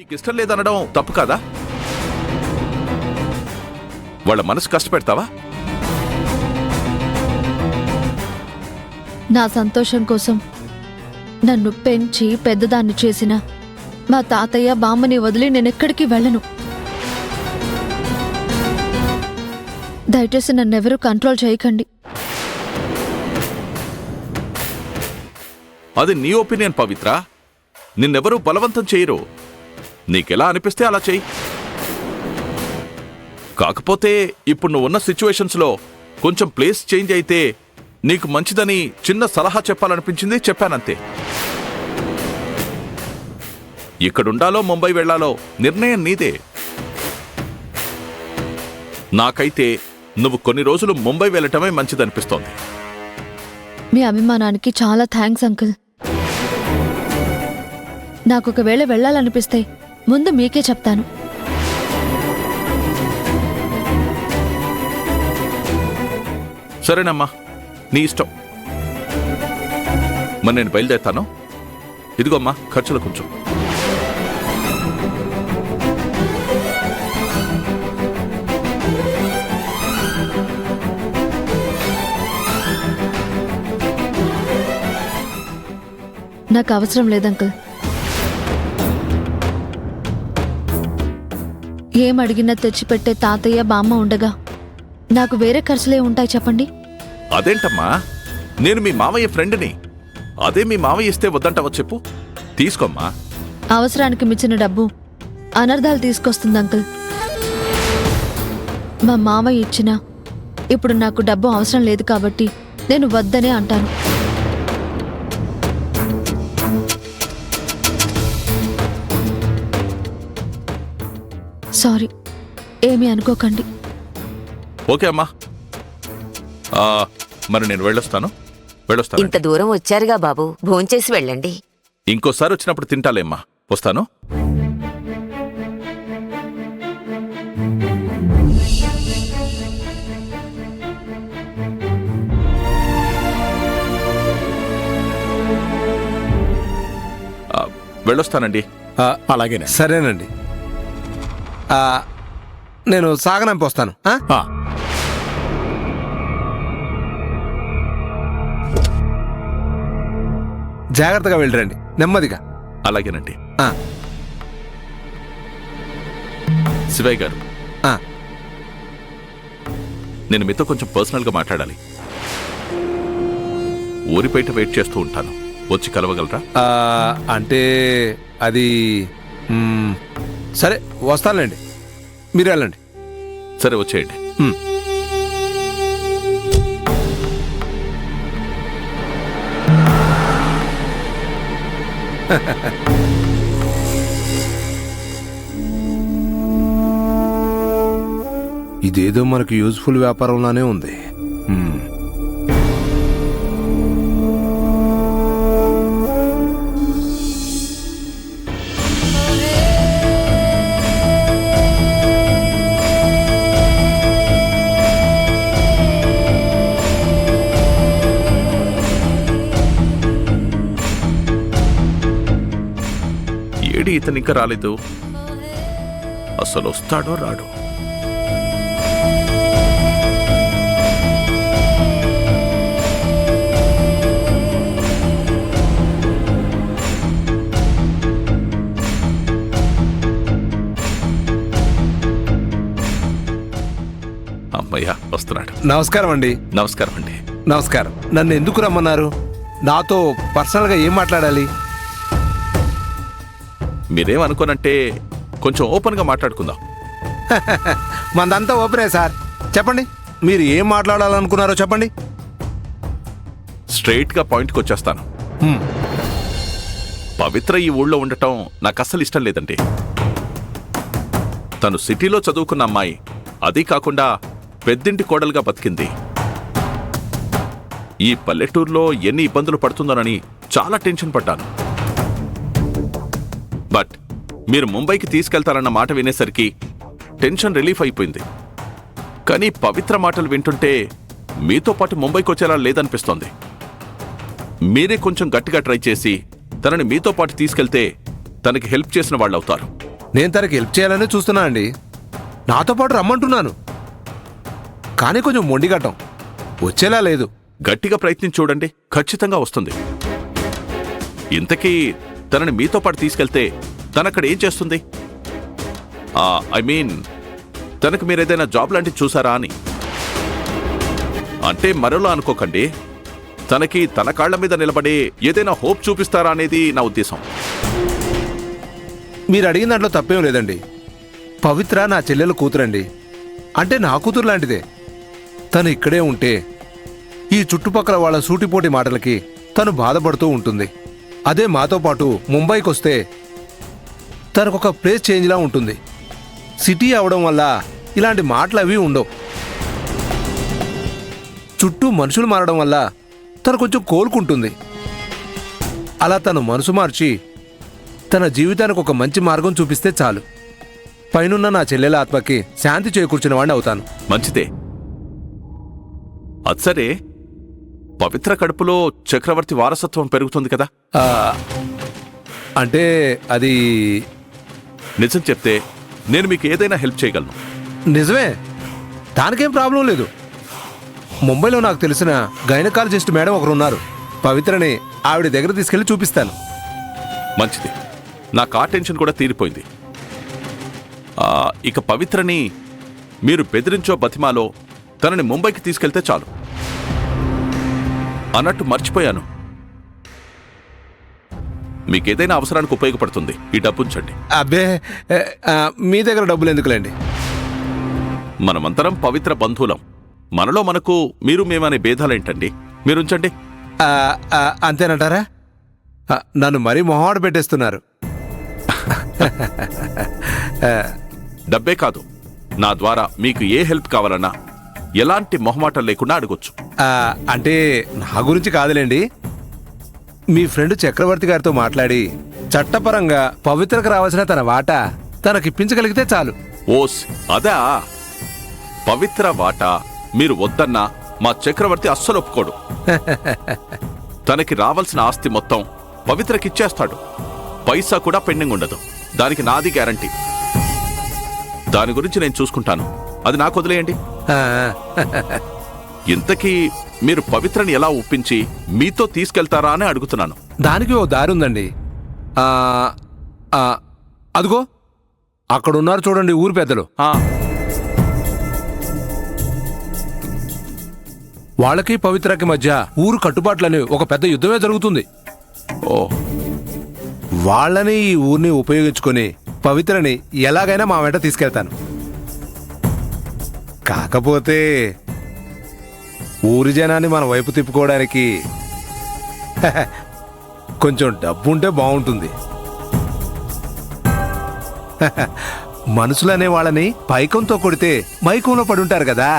నీకు ఇష్టం లేదనడం తప్పు కాదా? వాళ్ళ మనసు కష్టపెడతావా? నా సంతోషం కోసం నన్ను పెంచి పెద్దదాన్ని చేసిన మా తాతయ్య బామ్మని వదిలి నేనెక్కడికి వెళ్ళను. దయచేసి నన్నెవరూ కంట్రోల్ చేయకండి. అది నీ ఒపీనియన్ పవిత్ర. నిన్నెవరూ బలవంతం చేయరు. నీకెలా అనిపిస్తే అలా చెయ్యి. కాకపోతే ఇప్పుడు నువ్వున్న సిచ్యువేషన్స్లో కొంచెం ప్లేస్ చేంజ్ అయితే నీకు మంచిదని చిన్న సలహా చెప్పాలనిపించింది, చెప్పానంతే. ఇక్కడుండాలో ముంబై వెళ్లాలో నిర్ణయం నీదే. నాకైతే నువ్వు కొన్ని రోజులు ముంబై వెళ్ళటమే మంచిదనిపిస్తోంది. మీ అభిమానానికి చాలా థ్యాంక్స్ అంకుల్. నాకొకవేళ వెళ్ళాలనిపిస్తే ముందు మీకే చెప్తాను. సరేనమ్మా, నీ ఇష్టం. మరి నేను బయలుదేరుతాను. ఇదిగోమ్మా ఖర్చులు కొంచెం. నాకు అవసరం లేదంకుల్. ఏం అడిగినా తెచ్చిపెట్టే తాతయ్య బామ్మ ఉండగా నాకు వేరే ఖర్చులే ఉంటాయి చెప్పండి. అదేంటమ్మా, నేను మీ మామయ్య ఫ్రెండ్ని. అదే మీ మామయ్య ఇస్తే వద్దంటావో చెప్పు. తీసుకోమ్మా. అవసరానికి మించిన డబ్బు అనర్థాలు తీసుకొస్తుంది అంకుల్. మా మామయ్య ఇచ్చినా ఇప్పుడు నాకు డబ్బు అవసరం లేదు కాబట్టి నేను వద్దనే అంటాను. సారీ, ఏమీ అనుకోకండి. ఓకే అమ్మా. మరి నేను వెళ్ళొస్తాను. ఇంత దూరం వచ్చారుగా బాబు, భోంచేసి వెళ్ళండి. ఇంకోసారి వచ్చినప్పుడు తింటాలేమ్మా. వస్తాను. వెళ్ళొస్తానండి. అలాగే సరేనండి. నేను సాగనంపి వస్తాను. జాగ్రత్తగా వెళ్ళరండి, నెమ్మదిగా. అలాగేనండి. శివయ్య గారు, నేను మీతో కొంచెం పర్సనల్గా మాట్లాడాలి. ఊరి బయట వెయిట్ చేస్తూ ఉంటాను. వచ్చి కలవగలరా? అంటే అది సరే, వస్తానులేండి. మీరు వెళ్ళండి. సరే, వచ్చేయండి. ఇదేదో మనకు యూజ్ఫుల్ వ్యాపారంలానే ఉంది. ఏడి ఇతను ఇంకా రాలేదు. అసలు వస్తాడో రాడో? అమ్మయ్య, వస్తున్నాడు. నమస్కారం అండి. నమస్కారం అండి. నమస్కారం. నన్ను ఎందుకు రమ్మన్నారు? నాతో పర్సనల్గా ఏం మాట్లాడాలి? మీరేమనుకోనంటే కొంచెం ఓపెన్గా మాట్లాడుకుందాం. మందంతా ఓపెనే సార్. చెప్పండి, మీరు ఏం మాట్లాడాలనుకున్నారో చెప్పండి. స్ట్రైట్గా పాయింట్కి వచ్చేస్తాను. పవిత్ర ఈ ఊళ్ళో ఉండటం నాకు అస్సలు ఇష్టం లేదండి. తను సిటీలో చదువుకున్న అమ్మాయి, అదీ కాకుండా పెద్దింటి కోడలుగా బతికింది. ఈ పల్లెటూరులో ఎన్ని ఇబ్బందులు పడుతుందోనని చాలా టెన్షన్ పడ్డాను. బట్ మీరు ముంబైకి తీసుకెళ్తారన్న మాట వినేసరికి టెన్షన్ రిలీఫ్ అయిపోయింది. కానీ పవిత్ర మాటలు వింటుంటే మీతో పాటు ముంబైకి వచ్చేలా లేదనిపిస్తోంది. మీరే కొంచెం గట్టిగా ట్రై చేసి తనని మీతో పాటు తీసుకెళ్తే తనకి హెల్ప్ చేసిన వాళ్ళు అవుతారు. నేను తనకి హెల్ప్ చేయాలని చూస్తున్నా అండి. నాతో పాటు రమ్మంటున్నాను, కానీ కొంచెం మొండిగట్టం, వచ్చేలా లేదు. గట్టిగా ప్రయత్నించి చూడండి, ఖచ్చితంగా వస్తుంది. ఇంతకీ తనని మీతో పాటు తీసుకెళ్తే తనక్కడ ఏం చేస్తుంది? ఐ మీన్, తనకు మీరేదైనా జాబ్ లాంటిది చూసారా అని. అంటే మరోలా అనుకోకండి, తనకి తన కాళ్ల మీద నిలబడి ఏదైనా హోప్ చూపిస్తారా అనేది నా ఉద్దేశం. మీరు అడిగిన దాంట్లో తప్పేం లేదండి. పవిత్ర నా చెల్లెలు కూతురండి, అంటే నా కూతురు లాంటిదే. తను ఇక్కడే ఉంటే ఈ చుట్టుపక్కల వాళ్ళ సూటిపోటి మాటలకి తను బాధపడుతూ ఉంటుంది. అదే మాతో పాటు ముంబైకి వస్తే తనకొక ప్లేస్ చేంజ్లా ఉంటుంది. సిటీ అవడం వల్ల ఇలాంటి మాటలు అవి ఉండవు. చుట్టూ మనుషులు మారడం వల్ల తను కొంచెం కోలుకుంటుంది. అలా తను మనసు మార్చి తన జీవితానికి ఒక మంచి మార్గం చూపిస్తే చాలు. పైనున్న నా చెల్లెల ఆత్మకి శాంతి చేకూర్చిన వాడిని అవుతాను. మంచిదే. అచ్చరే, పవిత్ర కడుపులో చక్రవర్తి వారసత్వం పెరుగుతుంది కదా? ఆ, అంటే అది నిజం చెప్తే నేను మీకు ఏదైనా హెల్ప్ చేయగలను. నిజమే, దానికేం ప్రాబ్లం లేదు. ముంబైలో నాకు తెలిసిన గైనకాలజిస్ట్ మేడం ఒకరున్నారు. పవిత్రని ఆవిడ దగ్గర తీసుకెళ్లి చూపిస్తాను. మంచిది, నాకు ఆ టెన్షన్ కూడా తీరిపోయింది. ఇక పవిత్రని మీరు బెదిరించో బతిమాలో తనని ముంబైకి తీసుకెళ్తే చాలు. అన్నట్టు మర్చిపోయాను, మీకేదైనా అవసరానికి ఉపయోగపడుతుంది. ఈ డబ్బు ఉంచండి. అబ్బే, మీ దగ్గర డబ్బులు ఎందుకులేండి. మనమంతరం పవిత్ర బంధువులం. మనలో మనకు మీరు మేమనే భేదాలేంటండి? మీరుంచండి. అంతేనంటారా? నన్ను మరీ మొహమాట పెట్టేస్తున్నారు. డబ్బే కాదు, నా ద్వారా మీకు ఏ హెల్ప్ కావాలన్నా ఎలాంటి మొహమాటం లేకుండా అడగొచ్చు. అంటే నా గురించి కాదులేండి. మీ ఫ్రెండ్ చక్రవర్తి గారితో మాట్లాడి చట్టపరంగా పవిత్రకు రావాల్సిన తన వాటా తనకిప్పించగలిగితే చాలు. ఓస్ అదా? పవిత్ర వాటా మీరు వద్దన్నా మా చక్రవర్తి అస్సలు ఒప్పుకోడు. తనకి రావాల్సిన ఆస్తి మొత్తం పవిత్రకిచ్చేస్తాడు. పైసా కూడా పెండింగ్ ఉండదు. దానికి నాది గ్యారంటీ. దాని గురించి నేను చూసుకుంటాను, అది నాకు వదిలేయండి. ఇంతకీ మీరు పవిత్రని ఎలా ఒప్పించి మీతో తీసుకెళ్తారా అని అడుగుతున్నాను. దానికి ఓ దారి ఉందండి. అదిగో అక్కడున్నారు చూడండి ఊరు పెద్దలు. వాళ్ళకి పవిత్రకి మధ్య ఊరు కట్టుబాట్లని ఒక పెద్ద యుద్ధమే జరుగుతుంది. ఓ, వాళ్ళని ఈ ఊరిని ఉపయోగించుకొని పవిత్రని ఎలాగైనా మా వెంట తీసుకెళ్తాను. కాకపోతే ఊరి జనాన్ని మన వైపు తిప్పుకోవడానికి కొంచెం డబ్బుంటే బాగుంటుంది. మనుషులనే వాళ్ళని పైకంతో కొడితే మైకంలో పడుంటారు కదా.